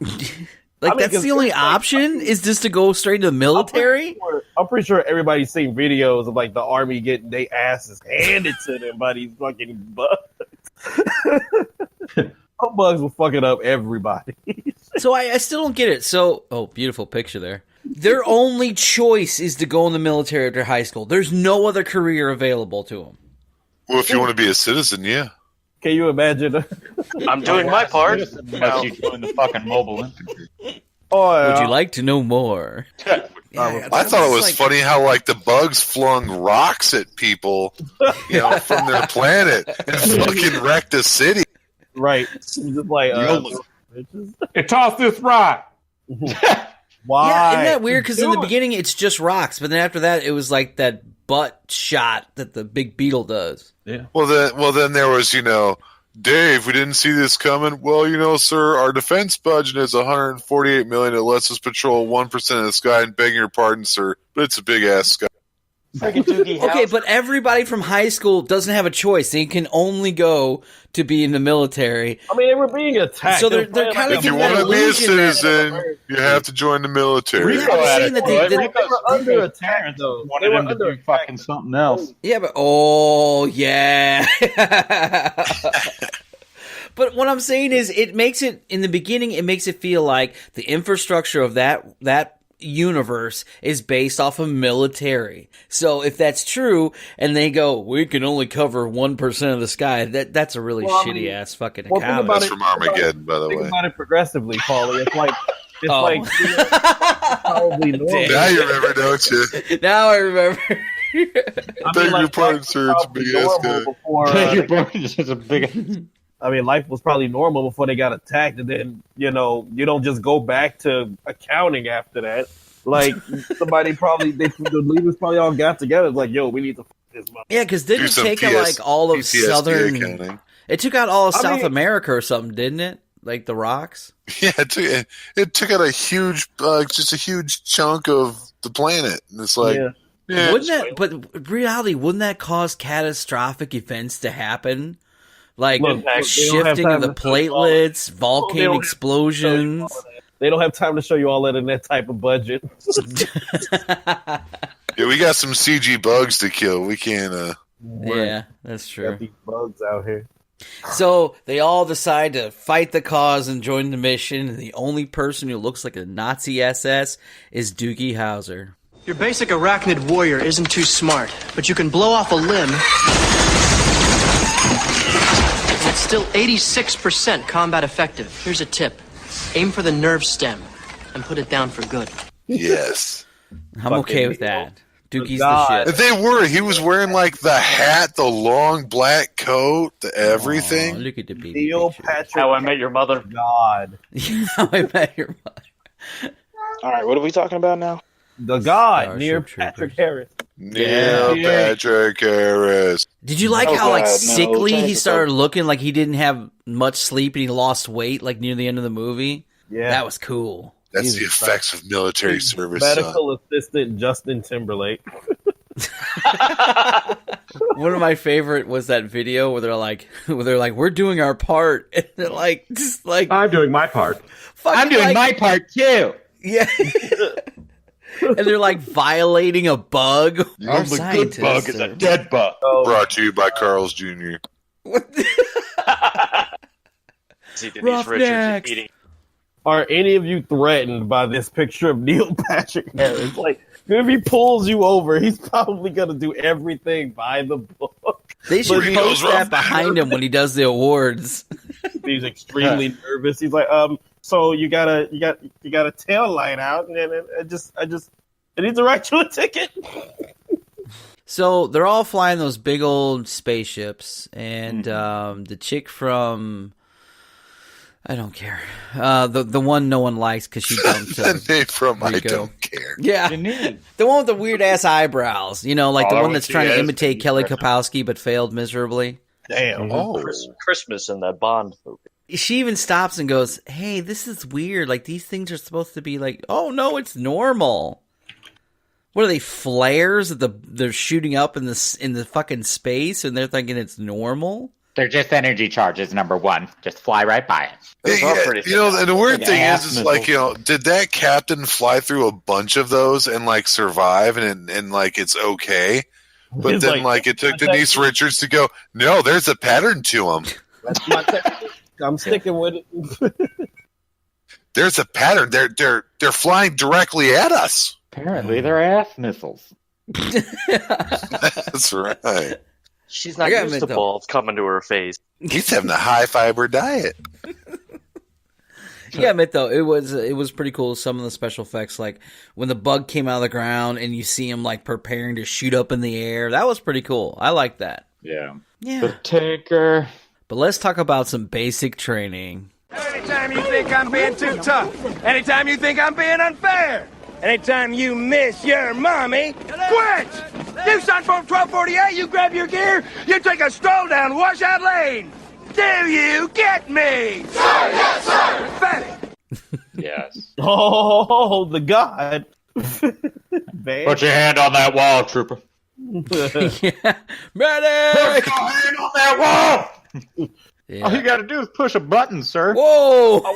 A: that's the only option is just to go straight to the military?
H: I'm pretty sure everybody's seen videos of the army getting their asses handed to them by these fucking bugs. Bugs will fuck it up everybody.
A: So I still don't get it. So, beautiful picture there. Their only choice is to go in the military after high school. There's no other career available to them.
F: Well, if you want to be a citizen, yeah.
H: Can you imagine?
N: I'm doing my part.
B: Unless you join the fucking mobile infantry.
A: Would you like to know more?
F: I thought it was funny how the bugs flung rocks at people, from their planet and fucking wrecked a city.
H: Right. Just
B: toss this rock.
H: Why?
A: Yeah, isn't that weird? Because in the beginning it's just rocks, but then after that it was like that butt shot that the big beetle does.
O: Yeah.
F: Well, then there was, Dave, we didn't see this coming. Well, sir, our defense budget is $148 million. It lets us patrol 1% of the sky. And begging your pardon, sir, but it's a big ass sky.
A: Okay, but everybody from high school doesn't have a choice. They can only go to be in the military.
H: I mean, they were being attacked.
A: So they're kind of
F: if you want to be a citizen, you have to join the military.
A: They
H: were under attack, though. They were under attack.
B: Fucking something else.
A: Yeah, but yeah. But what I'm saying is, it makes it in the beginning. It makes it feel like the infrastructure of that universe is based off of military. So if that's true, and they go, we can only cover 1% of the sky, that's a really shitty ass fucking account.
F: That's from Armageddon, by the way.
H: Think about it progressively, Paulie. It's probably normal.
F: Now you remember, don't you?
A: Now I remember.
F: Beg your pardon, sir. It's a big ass guy.
B: Beg your pardon, it's a big.
H: I mean, life was probably normal before they got attacked, and then you don't just go back to accounting after that. Somebody the leaders probably all got together. It's yo, we need to fuck this money.
A: Yeah, because didn't it take all of
F: PTSD
A: southern?
F: Accounting.
A: It took out all of South America or something, didn't it? Like the rocks.
F: Yeah, it took out a huge, just a huge chunk of the planet, and it's
A: wouldn't that? But in reality, wouldn't that cause catastrophic events to happen? Like
H: Look, they don't have
A: shifting
H: time
A: of the
H: to show you all
A: platelets,
H: They
A: volcano
H: don't have
A: explosions.
H: They don't have time to show you all that in that type of budget.
F: Yeah, we got some CG bugs to kill. We can't.
A: Yeah, that's true.
H: Got these bugs out here.
A: So they all decide to fight the cause and join the mission. And the only person who looks like a Nazi SS is Doogie Howser.
I: Your basic arachnid warrior isn't too smart, but you can blow off a limb. And it's still 86% combat effective. Here's a tip. Aim for the nerve stem and put it down for good.
F: Yes.
A: I'm okay with that. Doogie's the shit.
F: He was wearing like the hat, the long black coat, the everything.
A: Oh, look at the baby.
H: Neil Patrick.
B: How I Met Your Mother.
H: God.
A: How I Met Your Mother.
C: All right, what are we talking about now?
H: The God,
A: Starship
H: Neil
A: Troopers.
H: Patrick Harris.
F: Neil Patrick Harris.
A: Did you like
C: Oh,
A: how like
C: God, no.
A: sickly
C: Change
A: he
C: the
A: started looking, like he didn't have much sleep and he lost weight like near the end of the movie?
H: Yeah.
A: That was cool.
F: That's the effects of military service.
H: Medical assistant Justin Timberlake.
A: One of my favorite was that video where they're like, we're doing our part, and they're like, just like,
O: I'm doing my part.
B: I'm doing my part too.
A: Yeah. And they're like violating a bug.
R: I'm the good bug is a dead bug.
F: Brought to you by Carl's Jr.
D: Denise Richards eating.
H: Are any of you threatened by this picture of Neil Patrick Harris? Like, if he pulls you over, he's probably going to do everything by the book.
A: They should post that behind him when he does the awards.
H: He's extremely nervous. He's like, so you got a tail light out, and I need to write you a ticket.
A: So they're all flying those big old spaceships, and the chick from I don't care, the one no one likes because she dumped
F: The name from
A: Rico.
F: I don't care.
A: Yeah, the one with the weird ass eyebrows. You know, like the one that's trying to imitate Kelly Kapowski but failed miserably.
H: Damn.
F: Oh.
D: Christmas in that Bond movie.
A: She even stops and goes, "Hey, this is weird. Like these things are supposed to be like, oh no, it's normal. What are they, flares that they're shooting up in the fucking space and they're thinking it's normal?
B: They're just energy charges, number one. Just fly right by it.
F: Yeah, and the weird thing is like, did that captain fly through a bunch of those and like survive and like it's okay? But
H: He's
F: then like it took Denise Richards to go, no, there's a pattern to them.
H: That's my technique. I'm sticking with it.
F: There's a pattern. They're flying directly at us.
B: Apparently, they're ass missiles.
F: That's right.
D: She's not used to balls coming to her face.
F: He's having a high fiber diet.
A: Yeah, admit though, it was pretty cool. Some of the special effects, like when the bug came out of the ground and you see him like preparing to shoot up in the air, that was pretty cool. I like that.
B: Yeah.
A: Yeah.
B: The tanker.
A: But let's talk about some basic training.
V: Anytime you think I'm being too tough, anytime you think I'm being unfair, anytime you miss your mommy, quit! You son from 1248, you grab your gear, you take a stroll down Washout Lane. Do you get me? Sir, yes, sir! Fatty.
B: Yes.
H: Oh, the God.
B: Put your hand on that wall, trooper.
A: Yeah. Medic!
B: Put your hand on that wall!
A: Yeah.
B: All you got to do is push a button, sir.
A: Whoa!
D: I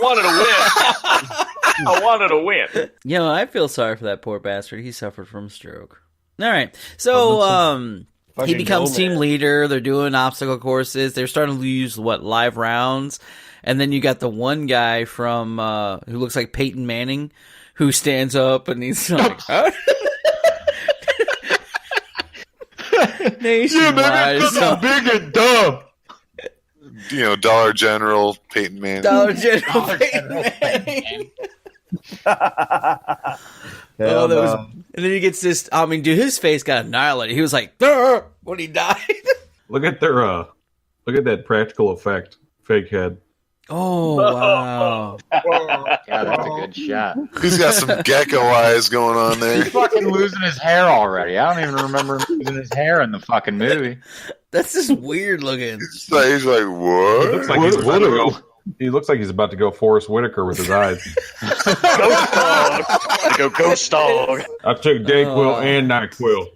D: wanted to win.
A: You know, I feel sorry for that poor bastard. He suffered from a stroke. All right. So, he becomes team leader. They're doing obstacle courses. They're starting to use, live rounds. And then you got the one guy from, who looks like Peyton Manning, who stands up and he's like, Nationwide.
R: Yeah, big and dumb.
F: Dollar General Peyton Manning.
A: Dollar General Peyton Manning. Oh, that was, and then he gets this. I mean, dude, his face got annihilated. He was like, "Durr," when he died.
O: Look at that practical effect. Fake head.
A: Oh wow!
B: Yeah, that's a good shot.
F: He's got some gecko eyes going on there.
B: He's fucking losing his hair already. I don't even remember him losing his hair in the fucking movie.
A: That's just weird looking.
F: He's like, what?
O: He looks like he's about to go Forrest Whitaker with his eyes.
D: Ghost dog. I go ghost dog.
O: I took Dayquil and NyQuil.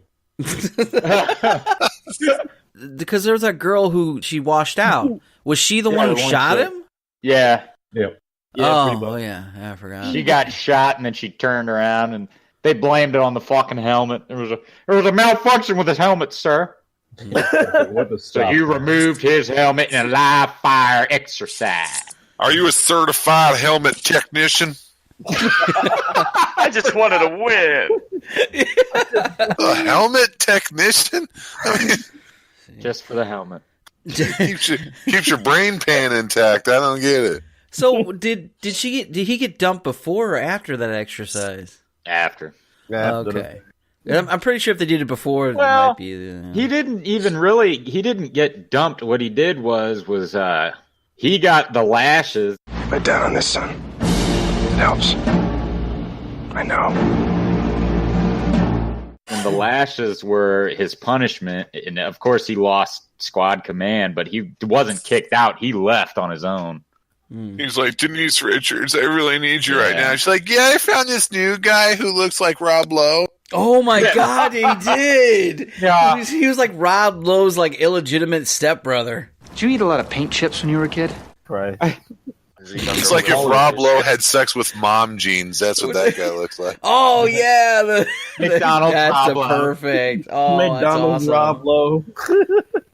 A: Because there was that girl who she washed out. Was she the one who shot him?
B: Yeah.
O: Yep.
A: Yeah, I forgot.
B: She got shot and then she turned around and they blamed it on the fucking helmet. There was a malfunction with his helmet, sir. So you removed his helmet in a live fire exercise.
F: Are you a certified helmet technician?
N: I just wanted to win.
F: A helmet technician? I mean,
B: just for the helmet.
F: keeps your brain pan intact. I don't get it.
A: So did he get dumped before or after that exercise?
B: After.
A: Okay. I'm pretty sure if they did it before, it
B: Well,
A: might be.
B: He didn't get dumped. What he did was he got the lashes.
U: Bite down on this, son. It helps. I know.
B: And the lashes were his punishment. And of course, he lost squad command, but he wasn't kicked out. He left on his own.
F: He's like, Denise Richards, I really need you right now. She's like, yeah, I found this new guy who looks like Rob Lowe.
A: Oh my God, he did.
B: Yeah.
A: He was like Rob Lowe's like illegitimate stepbrother.
T: Did you eat a lot of paint chips when you were a kid?
H: Right.
F: It's like if Rob Lowe had sex with mom jeans. That's what that guy looks like.
A: Oh yeah,
B: McDonald's
A: that's
B: Rob
A: a
B: Lowe.
A: perfect. Oh,
H: McDonald's
A: that's awesome.
H: Rob Lowe.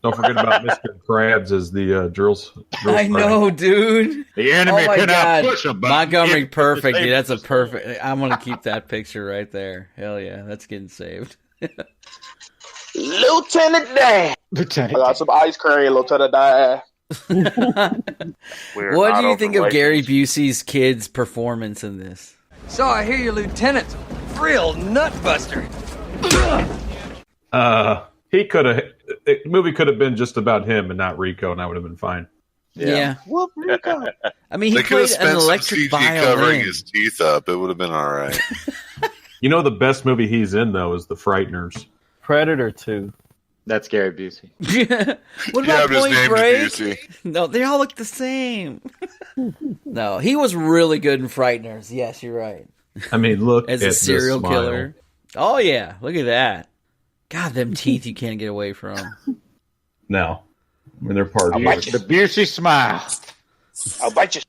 O: Don't forget about Mr. Krabs as the drills.
A: I know, dude.
B: The enemy
A: my
B: cannot
A: God.
B: push a button.
A: Montgomery,
B: If
A: perfect.
B: the
A: Dude, that's a perfect. I'm gonna keep that picture right there. Hell yeah, that's getting saved.
C: Lieutenant Dan. I got some ice cream, Lieutenant Dan.
A: What do you think of Gary Busey's kid's performance in this?
M: So I hear you, Lieutenant. Real nutbuster.
O: He could have. The movie could have been just about him and not Rico, and that would have been fine.
A: Yeah.
C: Whoop, Rico.
A: I mean,
F: They
A: he
F: could have
A: played an
F: spent some
A: electric
F: CG
A: violin.
F: covering his teeth up. It would have been all right.
O: You know, the best movie he's in though is The Frighteners.
H: Predator 2.
B: That's Gary Busey.
A: What
F: Yeah,
A: about
F: but his
A: Point
F: name is
A: Break?
F: Busey.
A: No, they all look the same. No, he was really good in Frighteners. Yes, you're right.
O: I mean, look
A: As
O: at
A: a serial
O: this smile.
A: killer. Oh yeah, look at that. God, them teeth you can't get away from.
O: No, I mean they're part of
B: The Busey smile.
C: I'll bite you.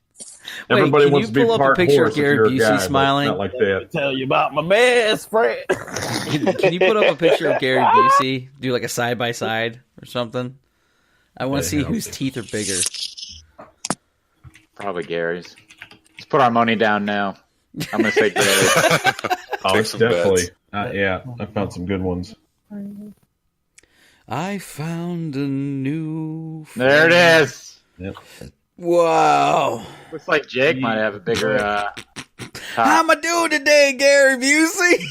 O: Everybody
A: can
O: wants
A: you
O: to be
A: pull up a
O: part
A: picture
O: horse
A: of
O: if
A: Gary
O: you're a
A: Busey
O: guy, but
A: smiling?
O: Not like that.
H: Tell you about my best friend.
A: Can you put up a picture of Gary Busey? Do like a side by side or something. I want to see whose teeth are bigger.
B: Probably Gary's. Let's put our money down now. I'm gonna say Gary.
O: Oh, it's
F: some
O: definitely.
F: bets.
O: Yeah, I found some good ones.
A: I found a new.
B: There it is.
O: Yep.
A: Wow.
B: Looks like Jake might have a bigger.
A: How am I doing today, Gary Busey?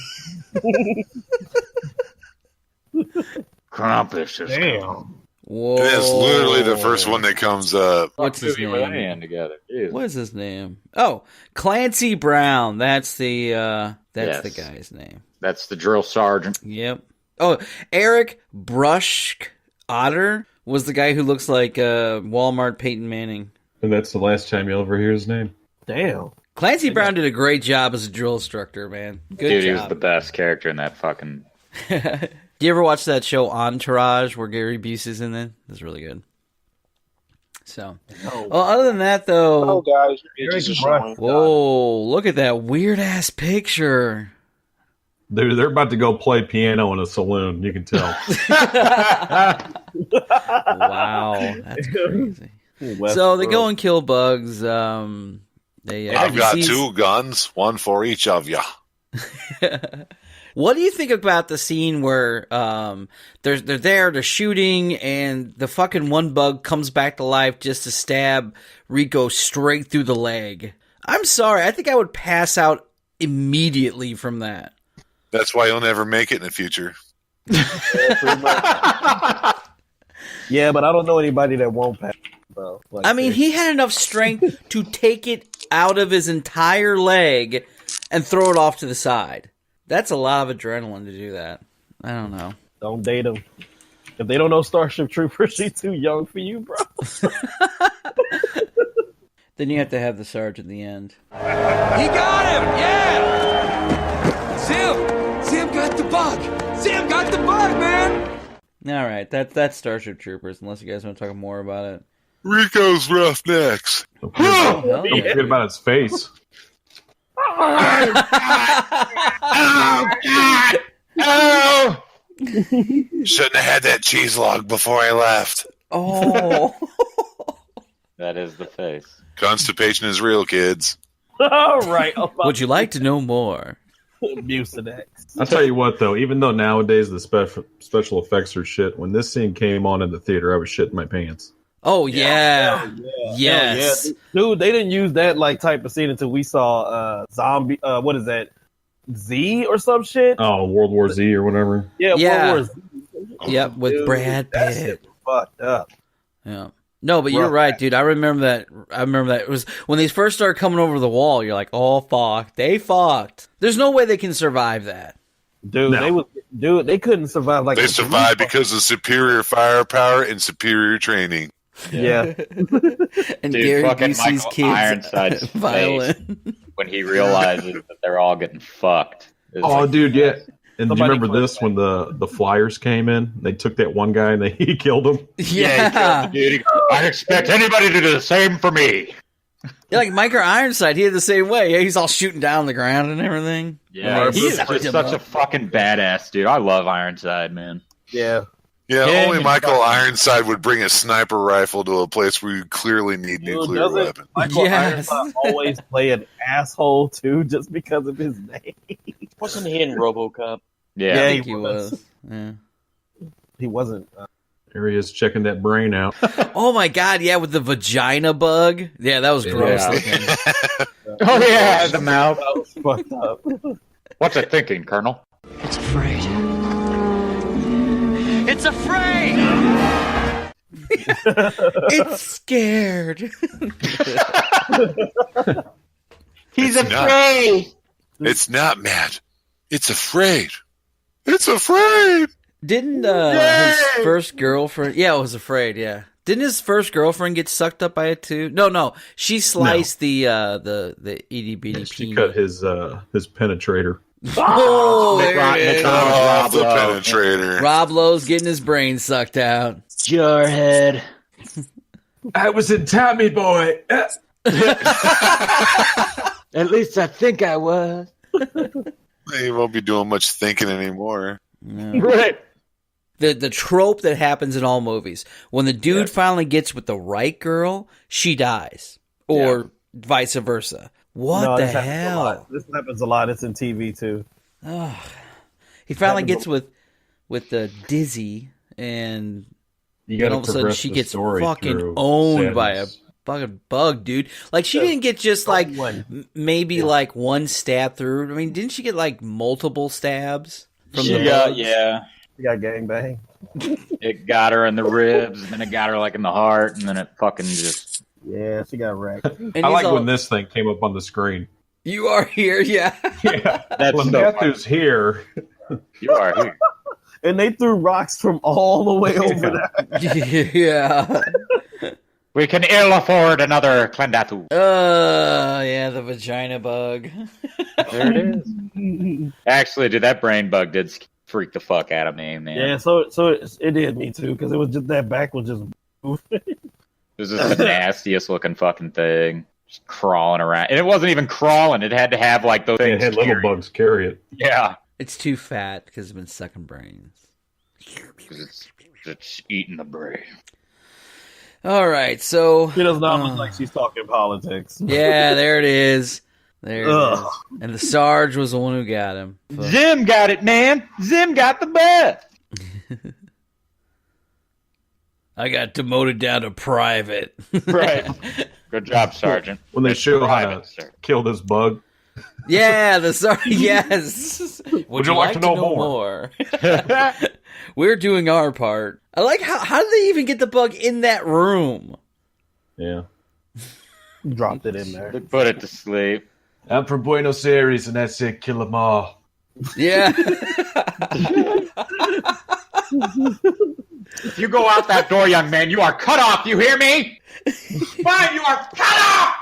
B: Krampus is
H: Damn.
A: Whoa.
F: That's literally the first one that comes up.
A: What's his
B: movie with
A: name?
B: Ann together. Jeez.
A: What is his name? Oh, Clancy Brown. That's the
B: Yes.
A: the guy's name.
B: That's the drill sergeant.
A: Yep. Oh, Eric Brushk Otter was the guy who looks like Walmart Peyton Manning.
O: And that's the last time you'll ever hear his name.
H: Damn.
A: Clancy Brown did a great job as a drill instructor, man. Good
B: Dude,
A: job.
B: he was the best character in that fucking.
A: Do you ever watch that show Entourage where Gary Busey's in it? It's really good. So, well, other than that, though.
C: Oh, guys, your bitches are showing.
A: Whoa, look at that weird ass picture.
O: They're about to go play piano in a saloon. You can tell.
A: Wow, that's crazy. So they go and kill bugs.
F: I've got 2 guns, one for each of you.
A: What do you think about the scene where they're shooting, and the fucking one bug comes back to life just to stab Rico straight through the leg? I'm sorry, I think I would pass out immediately from that.
F: That's why you'll never make it in the future.
H: Yeah, but I don't know anybody that won't pass. Bro. Like
A: I mean, he had enough strength to take it out of his entire leg and throw it off to the side. That's a lot of adrenaline to do that. I don't know.
H: Don't date him. If they don't know Starship Troopers, he's too young for you, bro.
A: Then you have to have the Sarge at the end.
M: He got him! Yeah! Sam got the bug! Sam got the bug, man!
A: All right, that's Starship Troopers, unless you guys want to talk more about it.
F: Rico's Roughnecks.
O: Don't
A: hell yeah.
O: forget about its face.
R: Oh, God! Oh!
F: Shouldn't have had that cheese log before I left.
A: Oh.
B: That is the face.
F: Constipation is real, kids.
H: All right.
A: Would you like to know more?
H: Mucinex.
O: I'll tell you what, though. Even though nowadays the special effects are shit, when this scene came on in the theater, I was shitting my pants.
A: Oh yeah, yes,
H: yeah. Dude. They didn't use that like type of scene until we saw zombie. What is that? Z or some shit?
O: Oh, World War Z or whatever.
H: Yeah,
A: yeah.
H: World War Z.
A: Yep, with
H: Dude,
A: Brad
H: that shit
A: Pitt.
H: was fucked up.
A: Yeah. No, but you're right, dude. I remember that. It was when they first started coming over the wall. You're like, oh fuck, they fucked. There's no way they can survive that.
H: Dude, they couldn't survive like
F: they survived because of superior firepower and superior training.
H: Yeah.
A: And
B: Dude,
A: Gary
B: fucking
A: Busey's
B: Michael
A: kids
B: Ironside's
A: violin.
B: face when he realizes that they're all getting fucked.
O: Oh,
B: like,
O: dude, yeah. And do you
H: Somebody
O: remember this when the Flyers came in? They took that one guy and he killed him.
A: Yeah.
B: dude, I expect anybody to do the same for me.
A: Yeah, like Michael Ironside, he had the same way. Yeah, he's all shooting down the ground and everything.
B: Yeah, he's just such a fucking badass, dude. I love Ironside, man.
H: Yeah.
F: Yeah,
B: King
F: only
B: and
F: Michael Ironside would bring a sniper rifle to a place where you clearly need nuclear weapons.
H: Michael Ironside always play an asshole too, just because of his name.
D: Wasn't he in RoboCop?
B: Yeah,
A: I think he was. Yeah.
H: He wasn't.
O: There he is checking that brain out.
A: Oh my god, yeah, with the vagina bug. Yeah, that was gross looking.
B: Oh yeah, the mouth.
H: That was fucked up.
B: What's it thinking, Colonel?
I: It's afraid. It's afraid!
A: It's scared.
R: He's afraid.
F: It's not mad. It's afraid. It's afraid.
A: Didn't his first girlfriend? Yeah, it was afraid. Yeah, didn't his first girlfriend get sucked up by it too? No, she sliced the itty bitty
O: She
A: peanut.
O: cut his penetrator.
A: Oh, there it is.
F: Oh, the penetrator.
A: Rob Lowe's getting his brain sucked out.
G: Jarhead.
O: I was in Tommy Boy.
G: At least I think I was.
F: He won't be doing much thinking anymore.
G: Right.
A: The trope that happens in all movies when the dude finally gets with the right girl, she dies, or vice versa. What the hell?
H: This happens a lot. It's in TV too.
A: Oh, he finally gets with the Dizzy, and then all of a sudden she gets fucking owned by a fucking bug, dude. Like she didn't get just like maybe like one stab through. I mean, didn't she get like multiple stabs from the bugs?
H: She got gangbang.
B: It got her in the ribs, and then it got her like in the heart, and then it fucking just.
H: Yeah, she got wrecked.
A: And
O: I like when this thing came up on the screen.
A: You are here, yeah.
O: Yeah,
B: that's
O: when
B: so
O: Matthew's here.
B: You are here.
H: And they threw rocks from all the way over there.
A: Yeah.
B: We can ill afford another Clendatu.
H: Uh,
A: Yeah, the vagina bug.
B: There it is. Actually, dude, that brain bug did freak the fuck out of me, man.
H: Yeah, so it did me too, because it was just that back was just moving.
B: It was just the nastiest looking fucking thing. Just crawling around. And it wasn't even crawling. It had to have like those things.
O: It had little bugs carry it.
B: Yeah.
A: It's too fat because it's been sucking brains.
B: It's eating the brain.
A: All right, so
H: She does not look like she's talking politics.
A: yeah, there it is. There it is. And the Sarge was the one who got him.
B: Zim got it, man. Zim got the butt.
A: I got demoted down to private.
B: Right. Good job, Sergeant.
O: When they show how
B: Private,
O: to
B: sir.
O: kill this bug.
A: Yeah, the Sarge. Yes. Would you like to know more? We're doing our part. I like how did they even get the bug in that room?
O: Yeah.
H: Dropped it in there.
B: They put it to sleep.
O: I'm from Buenos Aires, and that's it. Kill them all.
A: Yeah.
B: If you go out that door, young man, you are cut off. You hear me? Fine, you are cut off.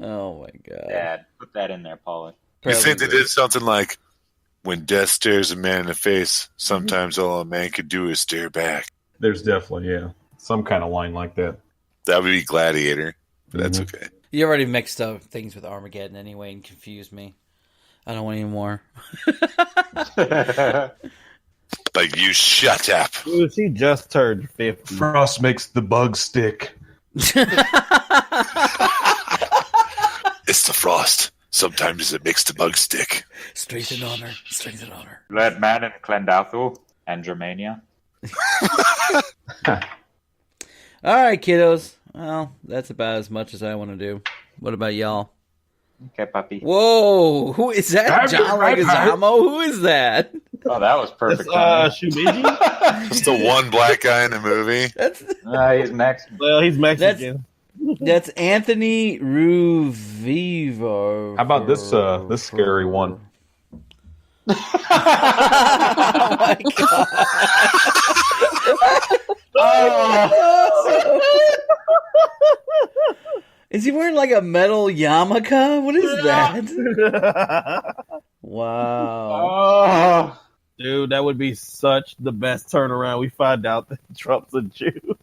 A: Oh my god.
B: Dad, put that in there, Paula.
F: You think they did something like, when death stares a man in the face, sometimes all a man could do is stare back.
O: There's definitely, some kind of line like that.
F: That would be Gladiator, but that's okay.
A: You already mixed up things with Armageddon anyway and confused me. I don't want any more.
F: Like, you shut up.
H: Dude, she just turned 50.
O: Frost makes the bug stick.
F: It's the frost. Sometimes it makes the bug stick.
A: Strength and honor. Strength and honor.
B: Red Man and Clendathu and Germania.
A: All right, kiddos. Well, that's about as much as I want to do. What about y'all?
B: Okay, puppy.
A: Whoa, who is that? John Leguizamo? Who is that?
B: Oh, that was perfect.
H: Shumiji?
F: It's the one black guy in the movie.
B: He's Mexican.
H: Well, he's Mexican.
A: That's Anthony Ruvivo.
O: How about this scary one?
A: Oh my god! Is he wearing like a metal yarmulke? What is that? Wow.
H: Dude, that would be such the best turnaround. We find out that Trump's a Jew.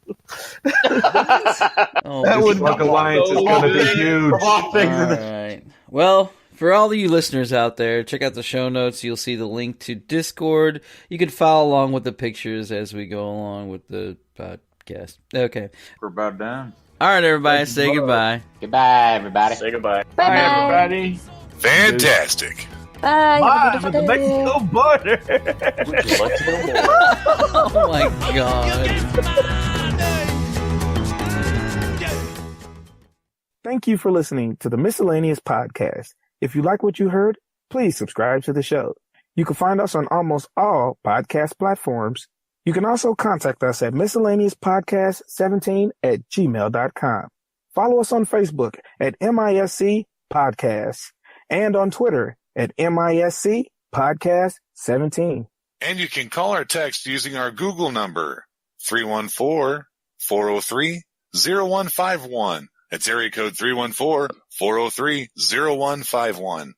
A: That
O: would Drug Alliance is going to be huge.
A: All right. Well, for all of you listeners out there, check out the show notes. You'll see the link to Discord. You can follow along with the pictures as we go along with the podcast. Okay.
B: We're about done.
A: All right, everybody. Say goodbye.
B: Goodbye, everybody.
N: Say goodbye.
C: Bye, everybody.
F: Fantastic.
E: Bye.
H: Live at the Mexico border.
N: Would you like to know more?
A: Oh my god.
L: Thank you for listening to the Miscellaneous Podcast. If you like what you heard, please subscribe to the show. You can find us on almost all podcast platforms. You can also contact us at miscellaneouspodcast17@gmail.com. Follow us on Facebook at MISC Podcasts and on Twitter at MISC Podcast 17.
F: And you can call or text using our Google number, 314-403-0151. That's area code 314-403-0151.